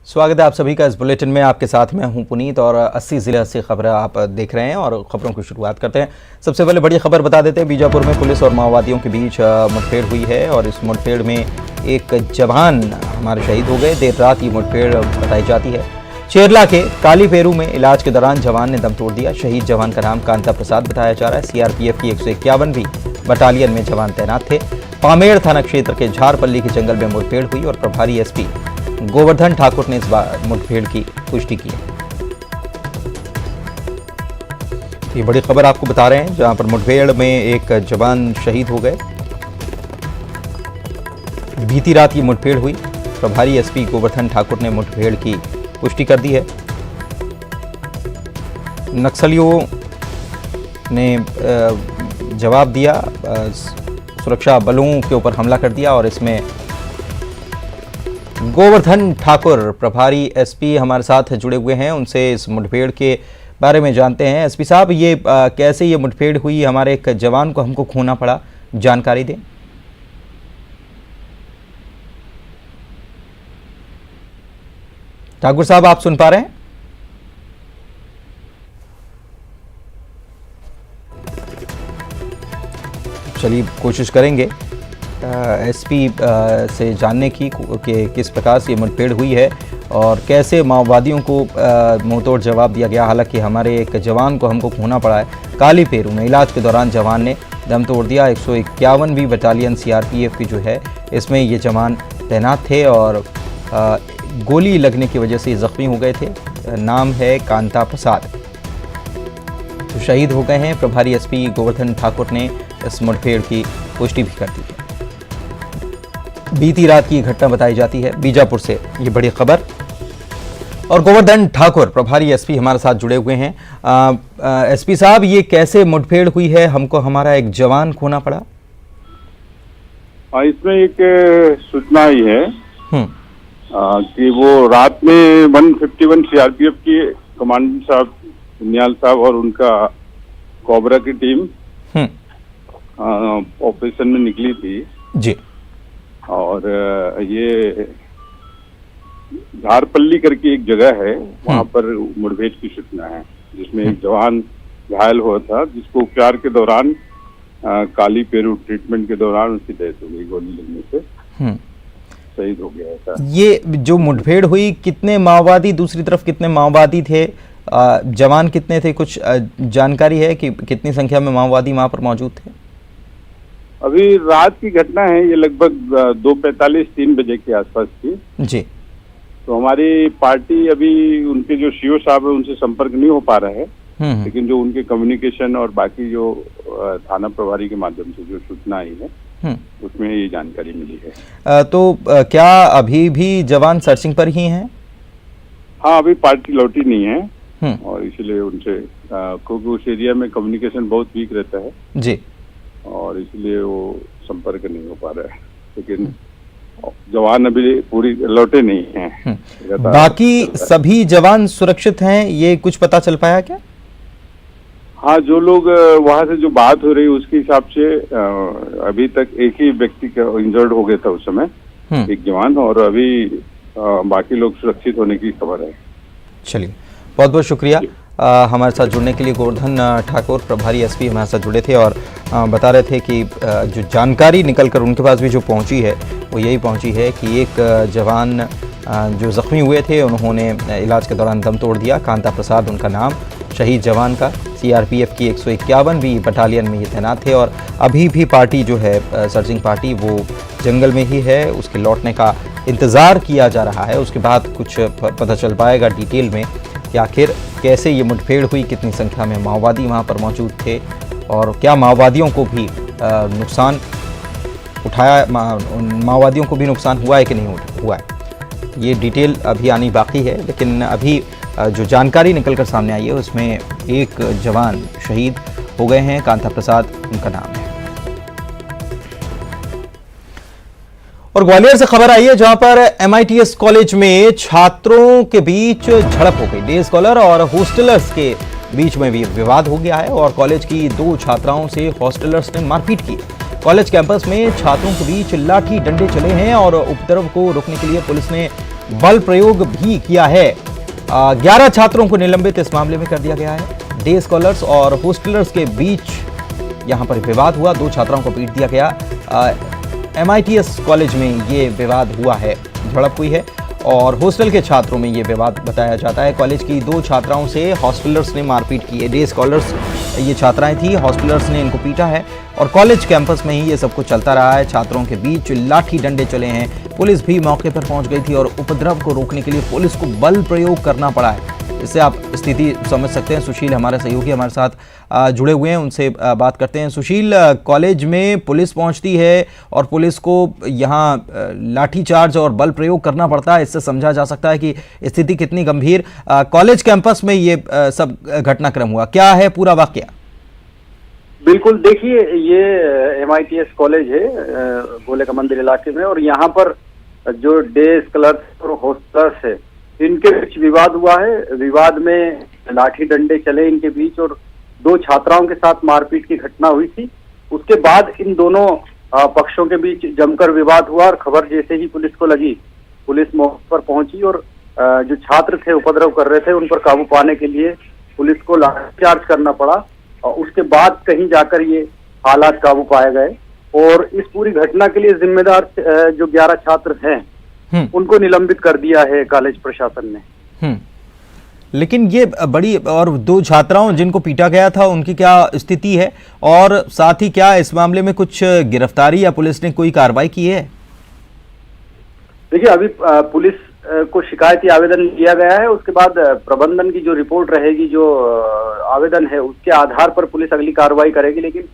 स्वागत है आप सभी का इस बुलेटिन में। आपके साथ मैं हूं पुनीत और 80 जिले 80 खबरें आप देख रहे हैं और खबरों की शुरुआत करते हैं। सबसे पहले बड़ी खबर बता देते हैं। बीजापुर में पुलिस और माओवादियों के बीच मुठभेड़ हुई है और इस मुठभेड़ में एक जवान हमारे शहीद हो गए। देर रात ये मुठभेड़ बताई जाती है। चेरला के काली पेरू में इलाज के दौरान जवान ने दम तोड़ दिया। शहीद जवान का नाम कांता प्रसाद बताया जा रहा है। सीआरपीएफ की 151वीं बटालियन में जवान तैनात थे। पामेड़ थाना क्षेत्र के झारपल्ली के जंगल में मुठभेड़ हुई और प्रभारी एसपी गोवर्धन ठाकुर ने इस मुठभेड़ की पुष्टि की है। ये बड़ी खबर आपको बता रहे हैं, जहां पर मुठभेड़ में एक जवान शहीद हो गए। बीती रात ये मुठभेड़ हुई। प्रभारी एसपी गोवर्धन ठाकुर ने मुठभेड़ की पुष्टि कर दी है। नक्सलियों ने जवाब दिया, सुरक्षा बलों के ऊपर हमला कर दिया और इसमें गोवर्धन ठाकुर प्रभारी एसपी हमारे साथ जुड़े हुए हैं। उनसे इस मुठभेड़ के बारे में जानते हैं। एसपी साहब, ये कैसे ये मुठभेड़ हुई, हमारे एक जवान को हमको खोना पड़ा, जानकारी दें। ठाकुर साहब, आप सुन पा रहे हैं? चलिए कोशिश करेंगे एसपी से जानने की कि किस प्रकार से ये मुठभेड़ हुई है और कैसे माओवादियों को मुंहतोड़ जवाब दिया गया। हालांकि हमारे एक जवान को हमको खोना पड़ा है। काली पेरू में इलाज के दौरान जवान ने दम तोड़ दिया। 151वीं बटालियन सीआरपीएफ की जो है, इसमें ये जवान तैनात थे और गोली लगने की वजह से जख्मी हो गए थे। नाम है कांता प्रसाद, तो शहीद हो गए हैं। प्रभारी एसपी गोवर्धन ठाकुर ने इस मुठभेड़ की पुष्टि भी कर दी है। बीती रात की घटना बताई जाती है बीजापुर से, ये बड़ी खबर। और गोवर्धन ठाकुर प्रभारी एसपी हमारे साथ जुड़े हुए हैं। एसपी साहब, ये कैसे मुठभेड़ हुई है, हमको हमारा एक जवान खोना पड़ा? इसमें एक सूचना आई है कि वो रात में 151 सीआरपीएफ के कमांडेंट साहब नियाल साहब और उनका कोबरा की टीम ऑपरेशन में निकली थी जी। और ये झारपल्ली करके एक जगह है, वहां पर मुठभेड़ की सूचना है, जिसमें एक जवान घायल हुआ था, जिसको उपचार के दौरान काली पेरू ट्रीटमेंट के दौरान उसकी डेथ हो गई। गोली लगने से शहीद हो गया था। ये जो मुठभेड़ हुई, कितने माओवादी, दूसरी तरफ कितने माओवादी थे, जवान कितने थे, कुछ जानकारी है कि कितनी संख्या में माओवादी वहां पर मौजूद थे? अभी रात की घटना है, ये लगभग 2:45-3 बजे के आसपास की जी। तो हमारी पार्टी अभी उनके जो सीओ साहब है उनसे संपर्क नहीं हो पा रहा है, लेकिन जो उनके कम्युनिकेशन और बाकी जो थाना प्रभारी के माध्यम से जो सूचना आई है उसमें ये जानकारी मिली है। तो क्या अभी भी जवान सर्चिंग पर ही हैं? हाँ, अभी पार्टी लौटी नहीं है और इसलिए उनसे क्योंकि उस एरिया में कम्युनिकेशन बहुत वीक रहता है जी, और इसलिए वो संपर्क नहीं हो पा रहा है। लेकिन जवान अभी पूरी लौटे नहीं हैं। बाकी सभी जवान सुरक्षित हैं, ये कुछ पता चल पाया क्या? हाँ, जो लोग वहां से जो बात हो रही है उसके हिसाब से अभी तक एक ही व्यक्ति का इंजर्ड हो गया था उस समय, एक जवान, और अभी बाकी लोग सुरक्षित होने की खबर है। चलिए, बहुत बहुत शुक्रिया हमारे साथ जुड़ने के लिए। गोवर्धन ठाकुर प्रभारी एसपी हमारे साथ जुड़े थे और बता रहे थे कि जो जानकारी निकलकर उनके पास भी जो पहुंची है वो यही पहुंची है कि एक जवान जो ज़ख्मी हुए थे उन्होंने इलाज के दौरान दम तोड़ दिया। कांता प्रसाद उनका नाम, शहीद जवान का। सीआरपीएफ की 151वीं बटालियन में ये तैनात थे और अभी भी पार्टी जो है सर्चिंग पार्टी वो जंगल में ही है। उसके लौटने का इंतज़ार किया जा रहा है। उसके बाद कुछ पता चल पाएगा डिटेल में कि आखिर कैसे ये मुठभेड़ हुई, कितनी संख्या में माओवादी वहाँ पर मौजूद थे और क्या माओवादियों को भी नुकसान उठाया, माओवादियों को भी नुकसान हुआ है कि नहीं हुआ है। ये डिटेल अभी आनी बाकी है, लेकिन अभी जो जानकारी निकलकर सामने आई है उसमें एक जवान शहीद हो गए हैं। कांता प्रसाद उनका नाम है। और ग्वालियर से खबर आई है, जहां पर एमआईटीएस कॉलेज में छात्रों के बीच झड़प हो गई। डे स्कॉलर और हॉस्टलर्स के बीच में भी विवाद हो गया है और कॉलेज की 2 छात्राओं से हॉस्टलर्स ने मारपीट की। कॉलेज कैंपस में छात्रों के बीच लाठी डंडे चले हैं और उपद्रव को रोकने के लिए पुलिस ने बल प्रयोग भी किया है। 11 छात्रों को निलंबित इस मामले में कर दिया गया है। डे स्कॉलर्स और हॉस्टलर्स के बीच यहां पर विवाद हुआ, 2 छात्राओं को पीट दिया गया। MITS कॉलेज में ये विवाद हुआ है, झड़प हुई है और हॉस्टल के छात्रों में ये विवाद बताया जाता है। कॉलेज की 2 छात्राओं से हॉस्टलर्स ने मारपीट की है। डे स्कॉलर्स ये छात्राएं थी, हॉस्टलर्स ने इनको पीटा है और कॉलेज कैंपस में ही ये सब कुछ चलता रहा है। छात्रों के बीच लाठी डंडे चले हैं। पुलिस भी मौके पर पहुंच गई थी और उपद्रव को रोकने के लिए पुलिस को बल प्रयोग करना पड़ा है। इससे आप स्थिति समझ सकते हैं। सुशील हमारे सहयोगी हमारे साथ जुड़े हुए हैं, उनसे बात करते हैं। सुशील, कॉलेज में पुलिस पहुंचती है और पुलिस को यहाँ लाठीचार्ज और बल प्रयोग करना पड़ता है, इससे समझा जा सकता है कि स्थिति कितनी गंभीर कॉलेज कैंपस में ये सब घटनाक्रम हुआ। क्या है पूरा वाकया? बिल्कुल, देखिए ये MITS कॉलेज है गोले का मंदिर इलाके में और यहाँ पर जो डे स्कॉलर्स और हॉस्टलर्स है इनके बीच विवाद हुआ है। विवाद में लाठी डंडे चले इनके बीच और 2 छात्राओं के साथ मारपीट की घटना हुई थी। उसके बाद इन दोनों पक्षों के बीच जमकर विवाद हुआ और खबर जैसे ही पुलिस को लगी, पुलिस मौके पर पहुंची और जो छात्र थे उपद्रव कर रहे थे उन पर काबू पाने के लिए पुलिस को लाठीचार्ज करना पड़ा और उसके बाद कहीं जाकर ये हालात काबू पाए गए और इस पूरी घटना के लिए जिम्मेदार जो 11 छात्र हैं उनको निलंबित कर दिया है कॉलेज प्रशासन ने। लेकिन ये बड़ी और 2 छात्राओं जिनको पीटा गया था उनकी क्या स्थिति है और साथ ही क्या इस मामले में कुछ गिरफ्तारी या पुलिस ने कोई कार्रवाई की है? देखिए, अभी पुलिस को शिकायती आवेदन लिया गया है। उसके बाद प्रबंधन की जो रिपोर्ट रहेगी, जो आवेदन है उसके आधार पर पुलिस अगली कार्रवाई करेगी। लेकिन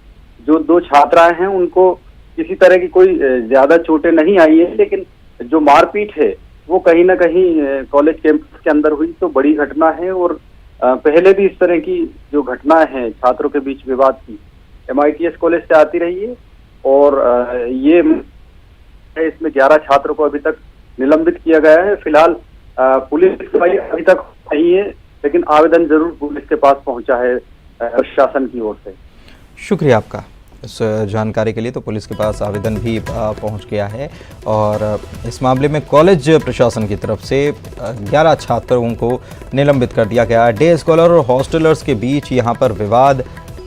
जो 2 छात्राएं हैं उनको किसी तरह की कोई ज्यादा चोटें नहीं आई है, लेकिन जो मारपीट है वो कहीं ना कहीं कॉलेज कैंपस के अंदर हुई तो बड़ी घटना है और पहले भी इस तरह की जो घटनाएं हैं छात्रों के बीच विवाद की MITS कॉलेज से आती रही है और ये इसमें 11 छात्रों को अभी तक निलंबित किया गया है। फिलहाल पुलिस कार्रवाई अभी तक नहीं है, लेकिन आवेदन जरूर पुलिस के पास पहुंचा है प्रशासन की ओर से। शुक्रिया आपका इस जानकारी के लिए। तो पुलिस के पास आवेदन भी पहुंच गया है और इस मामले में कॉलेज प्रशासन की तरफ से 11 छात्रों को निलंबित कर दिया गया। डे स्कॉलर और हॉस्टलर्स के बीच यहां पर विवाद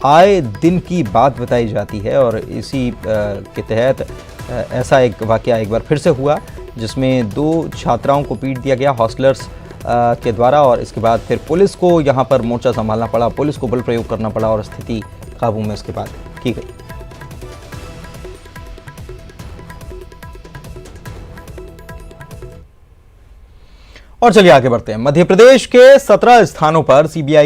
आए दिन की बात बताई जाती है और इसी के तहत ऐसा एक वाकया एक बार फिर से हुआ जिसमें 2 छात्राओं को पीट दिया गया हॉस्टलर्स के द्वारा और इसके बाद फिर पुलिस को यहाँ पर मोर्चा संभालना पड़ा, पुलिस को बल प्रयोग करना पड़ा और स्थिति काबू में इसके बाद की गई। और चलिए आगे बढ़ते हैं। मध्य प्रदेश के 17 स्थानों पर CBI